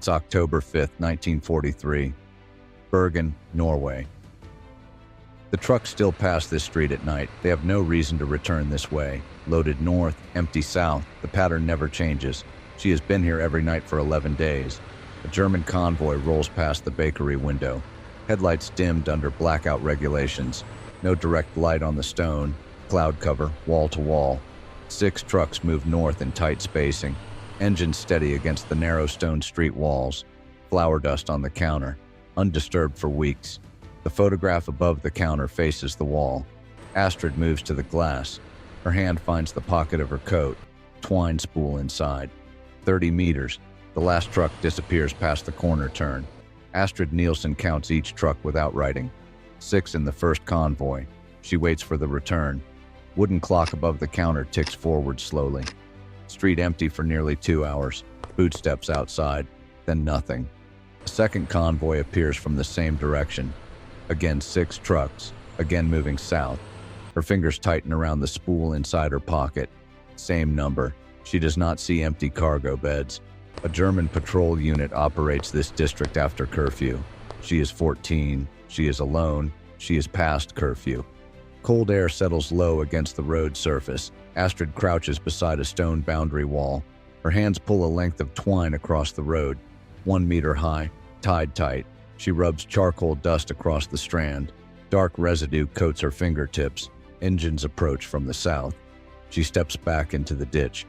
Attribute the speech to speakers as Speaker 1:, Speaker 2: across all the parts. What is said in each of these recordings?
Speaker 1: It's October 5th, 1943. Bergen, Norway. The trucks still pass this street at night. They have no reason to return this way. Loaded north, empty south, the pattern never changes. She has been here every night for 11 days. A German convoy rolls past the bakery window. Headlights dimmed under blackout regulations. No direct light on the stone. Cloud cover, wall to wall. 6 trucks move north in tight spacing. Engines steady against the narrow stone street walls. Flour dust on the counter. Undisturbed for weeks. The photograph above the counter faces the wall. Astrid moves to the glass. Her hand finds the pocket of her coat. Twine spool inside. 30 meters. The last truck disappears past the corner turn. Astrid Nielsen counts each truck without writing. 6 in the first convoy. She waits for the return. Wooden clock above the counter ticks forward slowly. Street empty for nearly 2 hours. Footsteps outside. Then nothing. A second convoy appears from the same direction. Again 6 trucks. Again moving south. Her fingers tighten around the spool inside her pocket. Same number. She does not see empty cargo beds. A German patrol unit operates this district after curfew. She is 14. She is alone. She is past curfew. Cold air settles low against the road surface. Astrid crouches beside a stone boundary wall. Her hands pull a length of twine across the road, 1 meter high, tied tight. She rubs charcoal dust across the strand. Dark residue coats her fingertips. Engines approach from the south. She steps back into the ditch.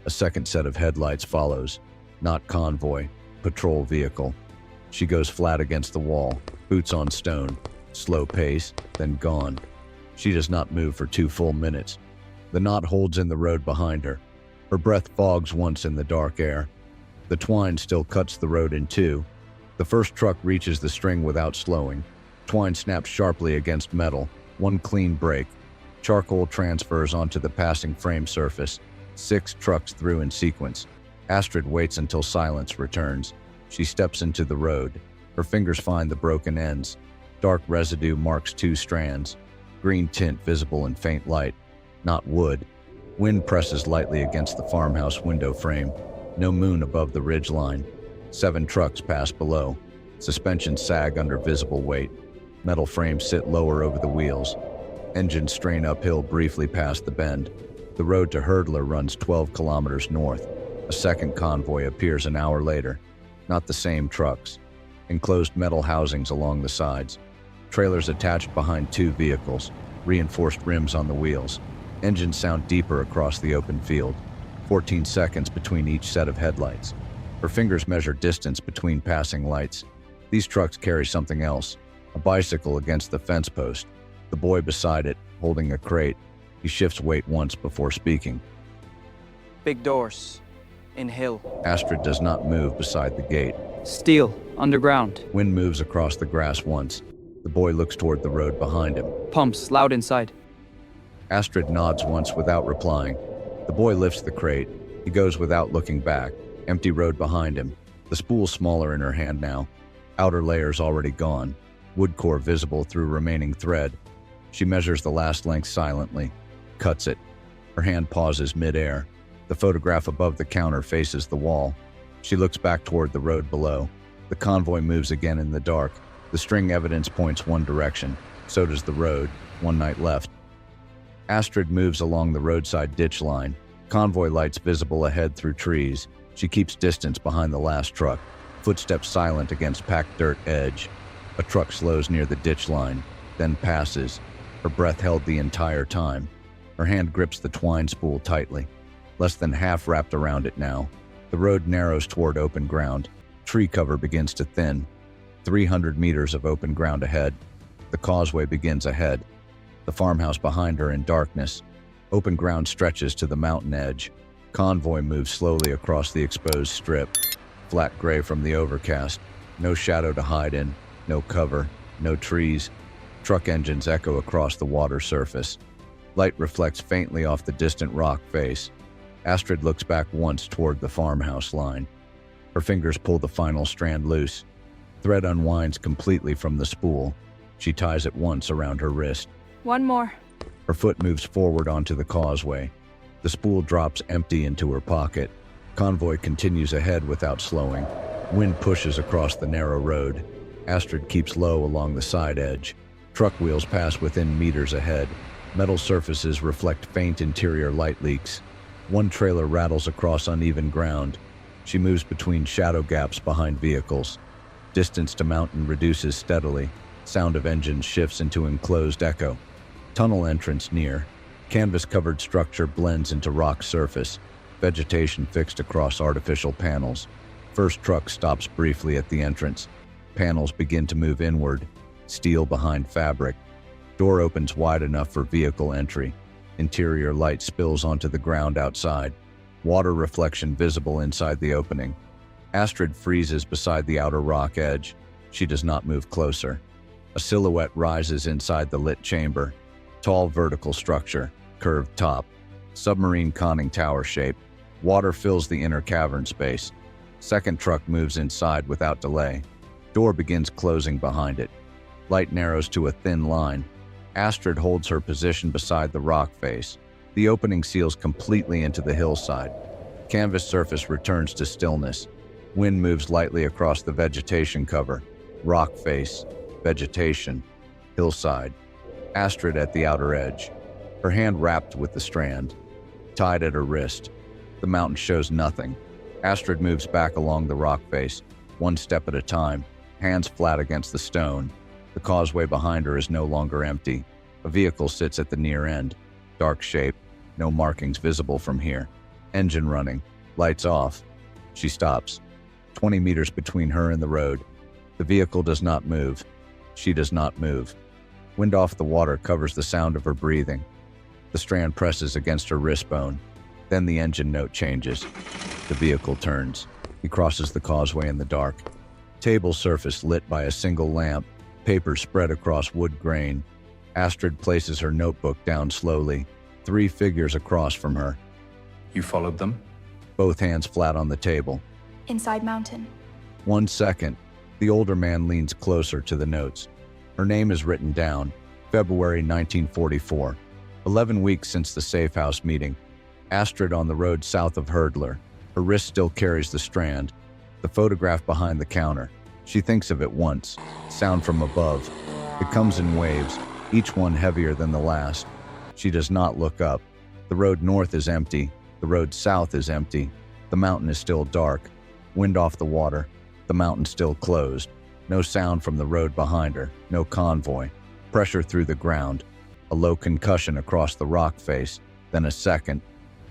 Speaker 1: A second set of headlights follows. Not convoy, patrol vehicle. She goes flat against the wall, boots on stone. Slow pace, then gone. She does not move for 2 full minutes. The knot holds in the road behind her. Her breath fogs once in the dark air. The twine still cuts the road in 2. The first truck reaches the string without slowing. Twine snaps sharply against metal. 1 clean break. Charcoal transfers onto the passing frame surface. 6 trucks through in sequence. Astrid waits until silence returns. She steps into the road. Her fingers find the broken ends. Dark residue marks 2 strands. Green tint visible in faint light. Not wood. Wind presses lightly against the farmhouse window frame. No moon above the ridge line. 7 trucks pass below. Suspensions sag under visible weight. Metal frames sit lower over the wheels. Engines strain uphill briefly past the bend. The road to Hurdler runs 12 kilometers north. A second convoy appears an hour later. Not the same trucks. Enclosed metal housings along the sides. Trailers attached behind 2 vehicles. Reinforced rims on the wheels. Engines sound deeper across the open field. 14 seconds between each set of headlights. Her fingers measure distance between passing lights. These trucks carry something else. A bicycle against the fence post. The boy beside it, holding a crate. He shifts weight once before speaking.
Speaker 2: Big doors. In hill.
Speaker 1: Astrid does not move beside the gate.
Speaker 2: Steel. Underground.
Speaker 1: Wind moves across the grass once. The boy looks toward the road behind him.
Speaker 2: Pumps. Loud inside.
Speaker 1: Astrid nods once without replying. The boy lifts the crate. He goes without looking back. Empty road behind him. The spool smaller in her hand now. Outer layers already gone. Wood core visible through remaining thread. She measures the last length silently. Cuts it. Her hand pauses mid-air. The photograph above the counter faces the wall. She looks back toward the road below. The convoy moves again in the dark. The string evidence points one direction. So does the road. 1 night left. Astrid moves along the roadside ditch line. Convoy lights visible ahead through trees. She keeps distance behind the last truck. Footsteps silent against packed dirt edge. A truck slows near the ditch line, then passes. Her breath held the entire time. Her hand grips the twine spool tightly. Less than half wrapped around it now. The road narrows toward open ground. Tree cover begins to thin. 300 meters of open ground ahead. The causeway begins ahead. The farmhouse behind her in darkness. Open ground stretches to the mountain edge. Convoy moves slowly across the exposed strip. Flat gray from the overcast. No shadow to hide in. No cover. No trees. Truck engines echo across the water surface. Light reflects faintly off the distant rock face. Astrid looks back once toward the farmhouse line. Her fingers pull the final strand loose. Thread unwinds completely from the spool. She ties it once around her wrist.
Speaker 3: 1 more.
Speaker 1: Her foot moves forward onto the causeway. The spool drops empty into her pocket. Convoy continues ahead without slowing. Wind pushes across the narrow road. Astrid keeps low along the side edge. Truck wheels pass within meters ahead. Metal surfaces reflect faint interior light leaks. One trailer rattles across uneven ground. She moves between shadow gaps behind vehicles. Distance to mountain reduces steadily. Sound of engines shifts into enclosed echo. Tunnel entrance near. Canvas-covered structure blends into rock surface. Vegetation fixed across artificial panels. First truck stops briefly at the entrance. Panels begin to move inward. Steel behind fabric. Door opens wide enough for vehicle entry. Interior light spills onto the ground outside. Water reflection visible inside the opening. Astrid freezes beside the outer rock edge. She does not move closer. A silhouette rises inside the lit chamber. Tall vertical structure, curved top. Submarine conning tower shape. Water fills the inner cavern space. Second truck moves inside without delay. Door begins closing behind it. Light narrows to a thin line. Astrid holds her position beside the rock face. The opening seals completely into the hillside. Canvas surface returns to stillness. Wind moves lightly across the vegetation cover. Rock face, vegetation, hillside. Astrid at the outer edge. Her hand wrapped with the strand. Tied at her wrist. The mountain shows nothing. Astrid moves back along the rock face, one step at a time, hands flat against the stone. The causeway behind her is no longer empty. A vehicle sits at the near end. Dark shape, no markings visible from here. Engine running, lights off. She stops. 20 meters between her and the road. The vehicle does not move. She does not move. Wind off the water covers the sound of her breathing. The strand presses against her wrist bone. Then the engine note changes. The vehicle turns. He crosses the causeway in the dark. Table surface lit by a single lamp. Paper spread across wood grain. Astrid places her notebook down slowly. 3 figures across from her.
Speaker 3: You followed them?
Speaker 1: Both hands flat on the table.
Speaker 4: Inside mountain.
Speaker 1: 1 second. The older man leans closer to the notes. Her name is written down. February 1944. 11 weeks since the safe house meeting. Astrid on the road south of Hurdler. Her wrist still carries the strand. The photograph behind the counter. She thinks of it once. Sound from above. It comes in waves, each one heavier than the last. She does not look up. The road north is empty. The road south is empty. The mountain is still dark. Wind off the water. The mountain still closed. No sound from the road behind her. No convoy. Pressure through the ground. A low concussion across the rock face. Then a second.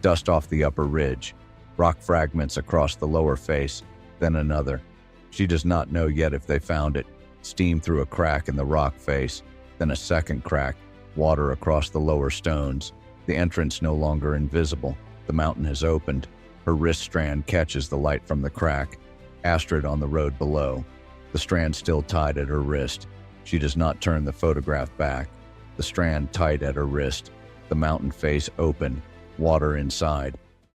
Speaker 1: Dust off the upper ridge. Rock fragments across the lower face. Then another. She does not know yet if they found it. Steam through a crack in the rock face. Then a second crack. Water across the lower stones. The entrance no longer invisible. The mountain has opened. Her wrist strand catches the light from the crack. Astrid on the road below. The strand still tied at her wrist. She does not turn the photograph back. The strand tight at her wrist. The mountain face open. Water inside.